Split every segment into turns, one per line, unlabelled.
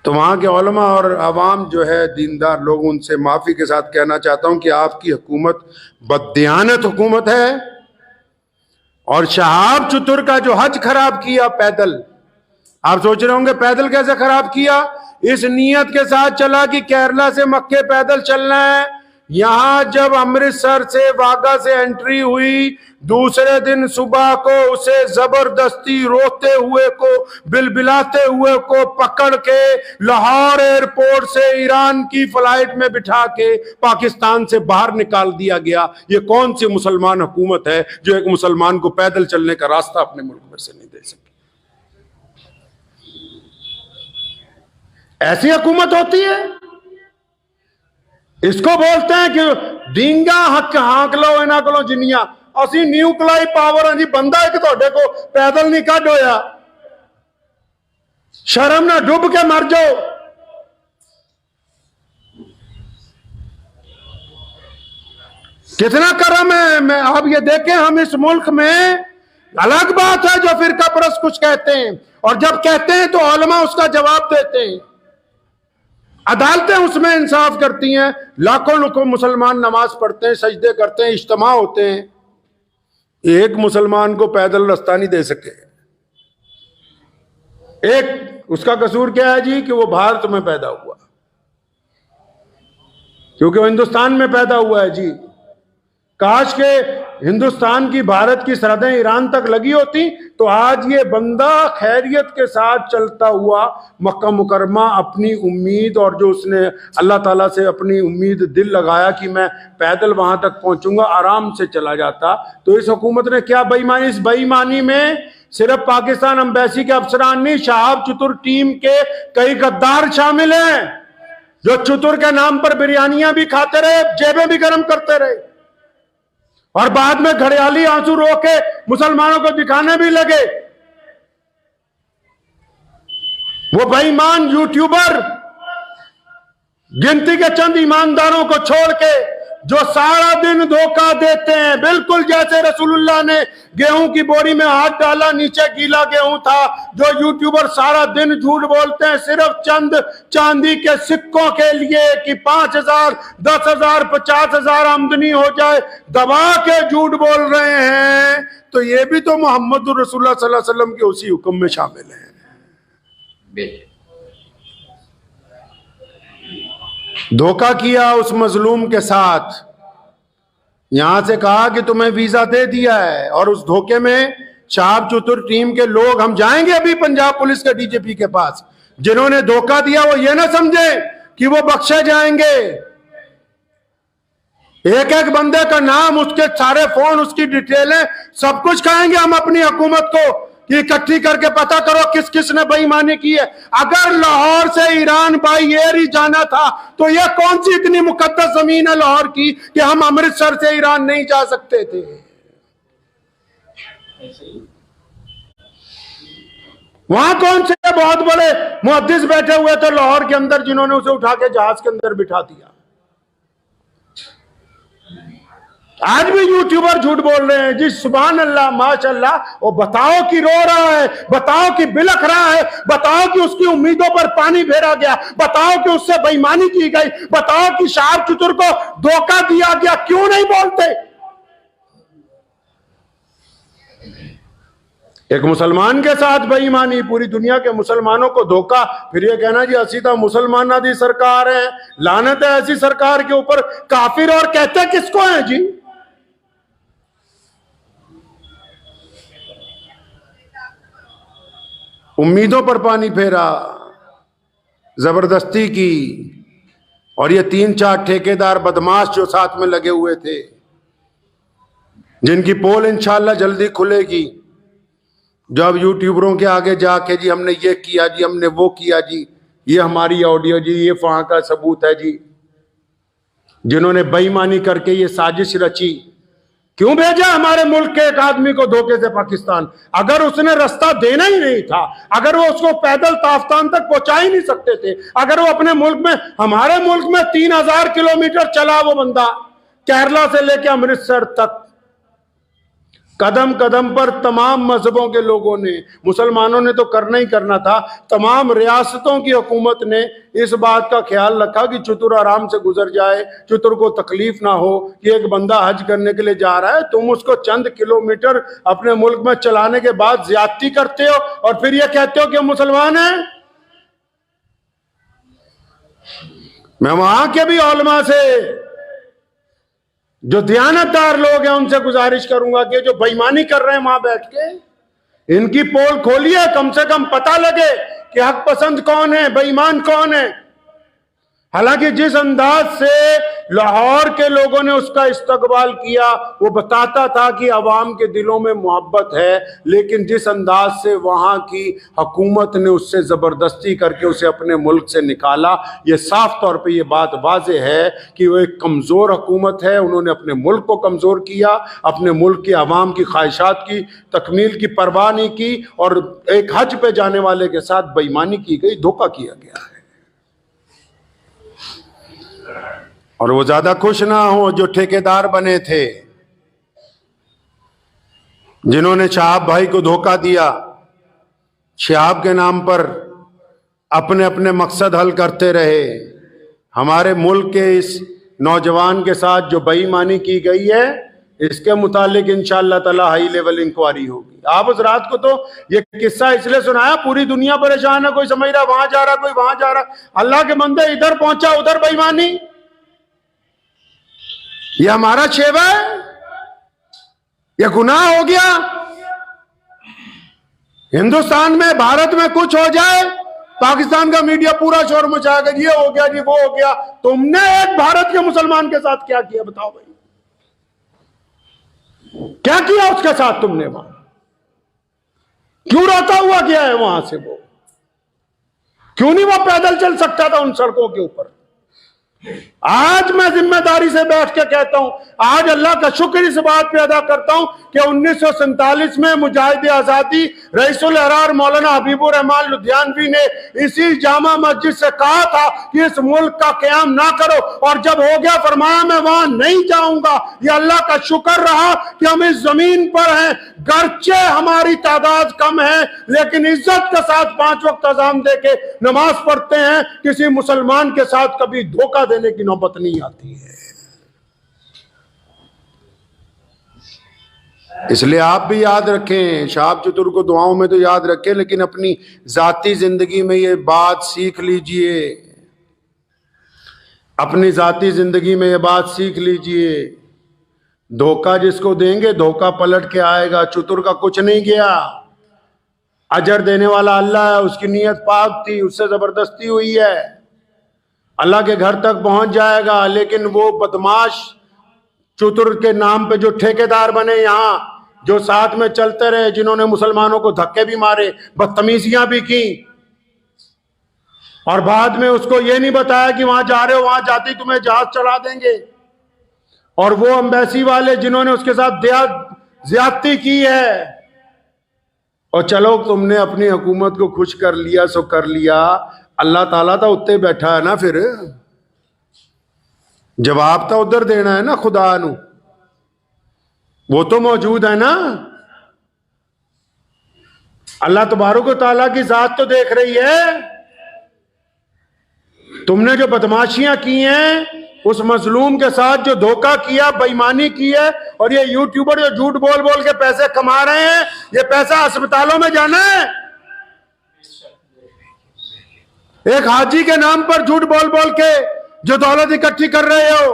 तो वहां के उलमा और आवाम जो है दीनदार लोग, उनसे माफी के साथ कहना चाहता हूं कि आपकी हुकूमत बददियानत हुकूमत है। और शहाब चतुर का जो हज खराब किया पैदल, आप सोच रहे होंगे पैदल कैसे खराब किया? इस नीयत के साथ चला कि केरला से मक्के पैदल चलना है। यहां जब अमृतसर से वाघा से एंट्री हुई, दूसरे दिन सुबह को उसे जबरदस्ती रोते हुए को, बिलबिलाते हुए को पकड़ के लाहौर एयरपोर्ट से ईरान की फ्लाइट में बिठा के पाकिस्तान से बाहर निकाल दिया गया। ये कौन सी मुसलमान हुकूमत है जो एक मुसलमान को पैदल चलने का रास्ता अपने मुल्क में से नहीं दे सकी? ऐसी हुकूमत होती है? इसको बोलते हैं कि डींगा हक हाक लो इना को जिन्नियां असी न्यूक्लियर पावर है जी, बंदा एक तुहाडे को पैदल नहीं कढ होया। शर्म ना डूब के मर जाओ। कितना करम है। मैं आप ये देखें, हम इस मुल्क में, अलग बात है जो फिरका परस्त कुछ कहते हैं, और जब कहते हैं तो उलमा उसका जवाब देते हैं, अदालतें उसमें इंसाफ करती हैं, लाखों मुसलमान नमाज पढ़ते हैं, सजदे करते हैं, इज्तिमा होते हैं, एक मुसलमान को पैदल रास्ता नहीं दे सके। एक उसका कसूर क्या है जी? कि वो भारत में पैदा हुआ, क्योंकि वो हिंदुस्तान में पैदा हुआ है जी। काश के हिंदुस्तान की भारत की सरहदें ईरान तक लगी होती तो आज ये बंदा खैरियत के साथ चलता हुआ मक्का मुकरमा अपनी उम्मीद, और जो उसने अल्लाह ताला से अपनी उम्मीद दिल लगाया कि मैं पैदल वहां तक पहुंचूंगा, आराम से चला जाता। तो इस हुकूमत ने क्या बेईमानी, इस बेईमानी में सिर्फ पाकिस्तान एम्बेसी के अफसरान नहीं, शहाब चतुर टीम के कई गद्दार शामिल हैं, जो चतुर के नाम पर बिरयानियां भी खाते रहे, जेबें भी गर्म करते रहे, और बाद में घड़ियाली आंसू रो के मुसलमानों को दिखाने भी लगे। वो बेईमान यूट्यूबर गिनती के चंद ईमानदारों को छोड़ के जो सारा दिन धोखा देते हैं, बिल्कुल जैसे रसूलुल्लाह ने गेहूं की बोरी में हाथ डाला, नीचे गीला गेहूं था। जो यूट्यूबर सारा दिन झूठ बोलते हैं सिर्फ चंद चांदी के सिक्कों के लिए कि 5,000, 10,000, 50,000 आमदनी हो जाए, दबा के झूठ बोल रहे हैं, तो ये भी तो मोहम्मद रसूलुल्लाह सल्लल्लाहु अलैहि वसल्लम के उसी हुक्म में शामिल है। धोखा किया उस मजलूम के साथ, यहां से कहा कि तुम्हें वीजा दे दिया है, और उस धोखे में शहाब चतुर टीम के लोग, हम जाएंगे अभी पंजाब पुलिस के डीजीपी के पास, जिन्होंने धोखा दिया वो ये ना समझे कि वो बख्शे जाएंगे। एक एक बंदे का नाम, उसके सारे फोन, उसकी डिटेलें, सब कुछ कहेंगे हम अपनी हुकूमत को कि इकट्ठी करके पता करो किस किस ने बेईमानी की है। अगर लाहौर से ईरान बाई एयर ही जाना था तो यह कौन सी इतनी मुकद्दस जमीन है लाहौर की कि हम अमृतसर से ईरान नहीं जा सकते थे? वहां कौन से बहुत बड़े मुहद्दिस बैठे हुए थे लाहौर के अंदर जिन्होंने उसे उठा के जहाज के अंदर बिठा दिया? आज भी यूट्यूबर झूठ बोल रहे हैं जी, सुभान अल्लाह माशाअल्लाह। वो बताओ कि रो रहा है, बताओ कि बिलख रहा है, बताओ कि उसकी उम्मीदों पर पानी फेरा गया, बताओ कि उससे बेईमानी की गई, बताओ कि शहाब चतुर को धोखा दिया गया, क्यों नहीं बोलते? एक मुसलमान के साथ बेईमानी, पूरी दुनिया के मुसलमानों को धोखा, फिर ये कहना जी असी तो मुसलमाना दी सरकार है। लानत है ऐसी सरकार के ऊपर। काफिर और कहते किसको है जी? उम्मीदों पर पानी फेरा, जबरदस्ती की, और ये 3-4 ठेकेदार बदमाश जो साथ में लगे हुए थे, जिनकी पोल इंशाल्लाह जल्दी खुलेगी, जब यूट्यूबरों के आगे जाके जी हमने ये किया जी, हमने वो किया जी, ये हमारी ऑडियो जी, ये वहां का सबूत है जी, जिन्होंने बेईमानी करके ये साजिश रची। क्यों भेजा हमारे मुल्क के एक आदमी को धोखे से पाकिस्तान? अगर उसने रास्ता देना ही नहीं था, अगर वो उसको पैदल ताफ्तान तक पहुंचा ही नहीं सकते थे, अगर वो अपने मुल्क में, हमारे मुल्क में 3,000 किलोमीटर चला वो बंदा केरला से लेकर अमृतसर तक, कदम कदम पर तमाम मजहबों के लोगों ने, मुसलमानों ने तो करना ही करना था, तमाम रियासतों की हुकूमत ने इस बात का ख्याल रखा कि चतुर आराम से गुजर जाए, चतुर को तकलीफ ना हो कि एक बंदा हज करने के लिए जा रहा है, तुम उसको चंद किलोमीटर अपने मुल्क में चलाने के बाद ज्यादती करते हो और फिर यह कहते हो कि हम मुसलमान हैं। मैं वहां के भी उलमा से, जो दयानतदार लोग हैं, उनसे गुजारिश करूंगा कि जो बेईमानी कर रहे हैं वहां बैठ के, इनकी पोल खोलिए, कम से कम पता लगे कि हक पसंद कौन है, बेईमान कौन है। हालांकि जिस अंदाज से लाहौर के लोगों ने उसका इस्तकबाल किया वो बताता था कि अवाम के दिलों में मोहब्बत है, लेकिन जिस अंदाज से वहां की हुकूमत ने उससे जबरदस्ती करके उसे अपने मुल्क से निकाला, ये साफ तौर पे ये बात वाज़ेह है कि वो एक कमज़ोर हुकूमत है। उन्होंने अपने मुल्क को कमज़ोर किया, अपने मुल्क के अवाम की ख्वाहिशात की तकमील की परवाह नहीं की, और एक हज पे जाने वाले के साथ बेईमानी की गई, धोखा किया गया है। और वो ज्यादा खुश ना हो जो ठेकेदार बने थे, जिन्होंने शहाब भाई को धोखा दिया, शहाब के नाम पर अपने अपने मकसद हल करते रहे। हमारे मुल्क के इस नौजवान के साथ जो बेईमानी की गई है, इसके मुतालिक इंशाअल्लाह ताला हाई लेवल इंक्वायरी होगी। आप उस रात को तो ये किस्सा इसलिए सुनाया, पूरी दुनिया परेशान है, कोई समझ रहा वहां जा रहा, कोई वहां जा रहा। अल्लाह के बंदे, इधर पहुंचा उधर बेईमानी, यह हमारा शेवा है, यह गुनाह हो गया। हिंदुस्तान में, भारत में कुछ हो जाए, पाकिस्तान का मीडिया पूरा शोर मचाएगा, ये हो गया जी, वो हो गया। तुमने एक भारत के मुसलमान के साथ क्या किया बताओ भाई, क्या किया उसके साथ तुमने? वहां क्यों रोता हुआ गया है वहां से? वो क्यों नहीं वो पैदल चल सकता था उन सड़कों के ऊपर? आज मैं जिम्मेदारी से बैठ के कहता हूं, आज अल्लाह का शुक्र इस बात पे अदा करता हूं कि 1947 में मुजाहिद आजादी रईसुल अहरार मौलाना हबीबुर रहमान लुधियानवी ने इसी जामा मस्जिद से कहा था कि इस मुल्क का क़याम ना करो, और जब हो गया फरमाया मैं वहां नहीं जाऊंगा। ये अल्लाह का शुक्र रहा कि हम इस जमीन पर हैं, गर्चे हमारी तादाद कम है, लेकिन इज्जत के साथ 5 वक्त अज़ान दे के नमाज पढ़ते हैं। किसी मुसलमान के साथ कभी धोखा देने की नौबत नहीं आती है। इसलिए आप भी याद रखें, शहाब चतुर को दुआओं में तो याद रखें, लेकिन अपनी जाती जिंदगी में ये बात सीख लीजिए, अपनी जाती जिंदगी में ये बात सीख लीजिए, धोखा जिसको देंगे धोखा पलट के आएगा। चतुर का कुछ नहीं गया, अजर देने वाला अल्लाह है, उसकी नीयत पाक थी, उससे जबरदस्ती हुई है, अल्लाह के घर तक पहुंच जाएगा। लेकिन वो बदमाश चतुर के नाम पे जो ठेकेदार बने यहाँ, जो साथ में चलते रहे, जिन्होंने मुसलमानों को धक्के भी मारे, बदतमीजियां भी की, और बाद में उसको ये नहीं बताया कि वहां जा रहे हो, वहां जाती तुम्हें जहाज चढ़ा देंगे, और वो एम्बेसी वाले जिन्होंने उसके साथ ज्यादती की है, और चलो तुमने अपनी हुकूमत को खुश कर लिया सो कर लिया। अल्लाह ताला तो उत्ते बैठा है ना, फिर जवाब तो उधर देना है ना, खुदा नू, वो तो मौजूद है ना। अल्लाह तबारक व तआला की जात तो देख रही है। तुमने जो बदमाशियां की हैं, उस मजलूम के साथ जो धोखा किया, बेईमानी की है, और ये यूट्यूबर जो झूठ बोल बोल के पैसे कमा रहे हैं, ये पैसा अस्पतालों में जाना है। एक हाजी के नाम पर झूठ बोल बोल के जो दौलत इकट्ठी कर रहे हो,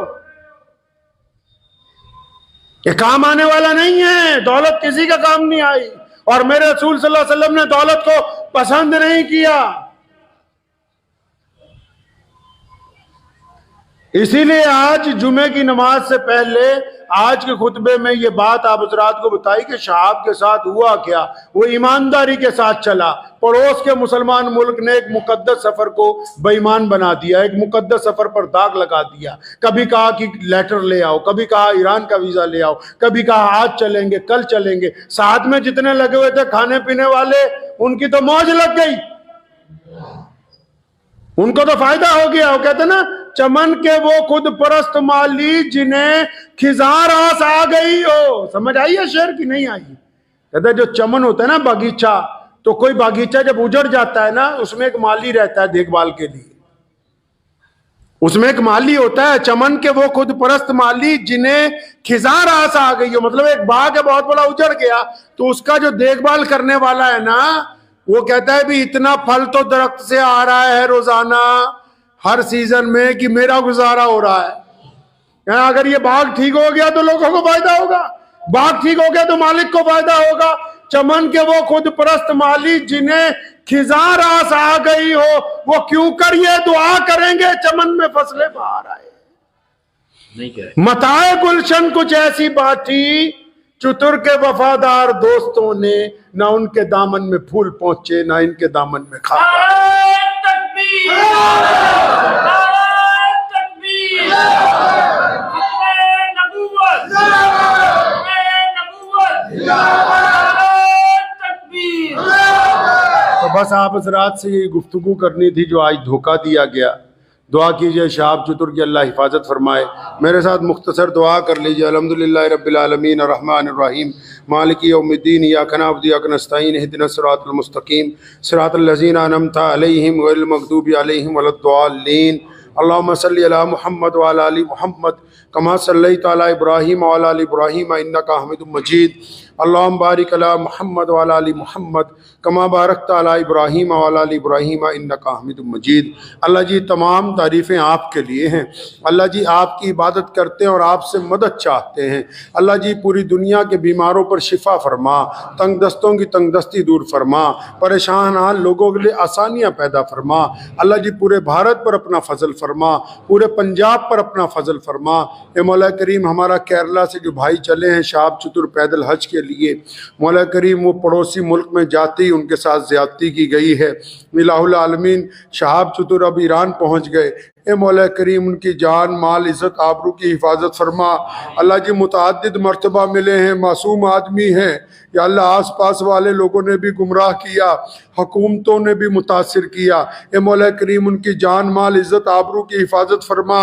ये काम आने वाला नहीं है। दौलत किसी का काम नहीं आई, और मेरे रसूल सल्लल्लाहु अलैहि वसल्लम ने दौलत को पसंद नहीं किया। इसीलिए आज जुमे की नमाज से पहले आज के खुतबे में ये बात आप हज़रात को बताई कि शहाब के साथ हुआ क्या। वो ईमानदारी के साथ चला, पड़ोस के मुसलमान मुल्क ने एक मुकद्दस सफर को बेईमान बना दिया, एक मुकद्दस सफर पर दाग लगा दिया। कभी कहा कि लेटर ले आओ, कभी कहा ईरान का वीजा ले आओ, कभी कहा आज चलेंगे कल चलेंगे। साथ में जितने लगे हुए थे खाने पीने वाले, उनकी तो मौज लग गई। उनको तो फायदा हो गया। वो कहते ना, चमन के वो खुद परस्त माली जिन्हें खिजार आस आ गई हो। समझ आई है शेर की नहीं आई? कहते जो चमन होता है ना बागीचा, तो कोई बागीचा जब उजड़ जाता है ना, उसमें एक माली रहता है देखभाल के लिए। उसमें एक माली होता है, चमन के वो खुद परस्त माली जिन्हें खिजार आस आ गई हो। मतलब एक बाग है बहुत बड़ा, उजड़ गया, तो उसका जो देखभाल करने वाला है ना, वो कहता है भी इतना फल तो दरख्त से आ रहा है रोजाना हर सीजन में कि मेरा गुजारा हो रहा है। अगर ये बाग ठीक हो गया तो लोगों को फायदा होगा, बाग ठीक हो गया तो मालिक को फायदा होगा। चमन के वो खुद परस्त माली जिन्हें खिजार आस आ गई हो, वो क्यों कर ये दुआ करेंगे चमन में फसलें बाहर आए। मताए गुलशन कुछ ऐसी बाटी, चतुर के वफादार दोस्तों ने ना उनके दामन में फूल पहुंचे ना इनके दामन में खा। तो बस आप हज़रात से ये गुफ्तगू करनी थी जो आज धोखा दिया गया। दुआ कीजिए शहाब चतुर की अल्लाह हिफाजत फरमाए। मेरे साथ मुख्तसर दुआ कर लीजिए। अल्हम्दुलिल्लाह रब्बिल आलमीन अर्रहमानिर रहीम मालिकी यौमिद्दीन इय्याका नअबुदु व इय्याका नस्तईन इहदिनस सिरातल मुस्तकीम सिरातल लज़ीना अनअमता अलैहिम गैरिल मग़दूबि अलैहिम वलद्दाल्लीन। अल्लाहुम्मा सल्लि अला मुहम्मद व अला आलि मुहम्मद कमा सल्लैता अला इब्राहीम व अला आलि इब्राहीम इन्नका हमीदुम मजीद। अल्लाहुम्मा बारिक अला मुहम्मद व अला आलि मुहम्मद कमा बारकता अला इब्राहीम व अला आलि इब्राहीम इन्नका हमीदुम मजीद। अल्लाह जी तमाम तारीफ़ें आपके लिए हैं। अल्लाह जी आपकी इबादत करते हैं और आपसे मदद चाहते हैं। अल्लाह जी पूरी दुनिया के बीमारों पर शिफा फरमा, तंग दस्तों की तंग दस्ती दूर फरमा, परेशान हाल लोगों के लिए आसानियाँ पैदा फरमा। अल्लाह जी पूरे भारत पर अपना फजल फरमा, पूरे पंजाब पर अपना फजल फरमा। ए मौला करीम हमारा केरला से जो भाई चले हैं शहाब चतुर पैदल हज के लिए, मौला करीम वो पड़ोसी मुल्क में जाते ही उनके साथ ज्यादती की गई है। इलाहुल आलमीन शहाब चतुर अब ईरान पहुँच गए। ए मौला करीम उनकी जान माल इज़्ज़त आबरू की हिफाजत फरमा। अल्लाह जी मुतअद्दिद मर्तबा मिले हैं, मासूम आदमी हैं या अल्लाह आस पास वाले लोगों ने भी गुमराह किया, हुकूमतों ने भी मुतासिर किया। ए मौला करीम उनकी जान माल इज़्ज़त आबरू की हिफाजत फरमा।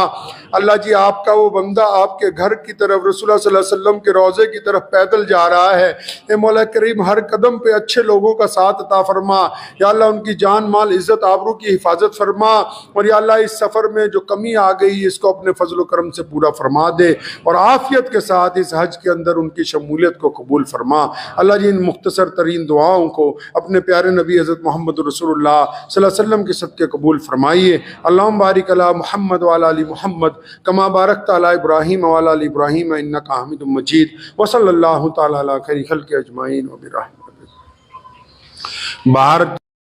अल्लाह जी आपका वो बंदा आपके घर की तरफ रसूलुल्लाह सल्लल्लाहु अलैहि वसल्लम के रोज़े की तरफ पैदल जा रहा है। ए मौला करीम हर कदम पे अच्छे लोगों का साथ अता फरमा। या अल्लाह उनकी जान माल इज़्ज़त आबरू की हिफाजत फरमा। और या अल्लाह इस सफ़र में जो कमी आ गई इसको अपने फजल करम से पूरा फरमा दे और आफियत के साथ इस हज के अंदर उनकी शमूलियत को कबूल फरमा। अल्लाह जी इन मुख्तसर तरीन दुआओं को अपने प्यारे नबी हज़रत मोहम्मद रसूलुल्लाह सल्लल्लाहु अलैहि वसल्लम के सदक़े कबूल फरमाइए। अल्लाहुम्मा बारिक अला मुहम्मद व अला आलि मुहम्मद कमा बारकता अला इब्राहीम व अला आलि इब्राहीम इन्नका हमीदुम मजीद। व सल्लल्लाहु तआला अला खैरि खल्क़ि अजमाइन व बिरहमतिह। बाहर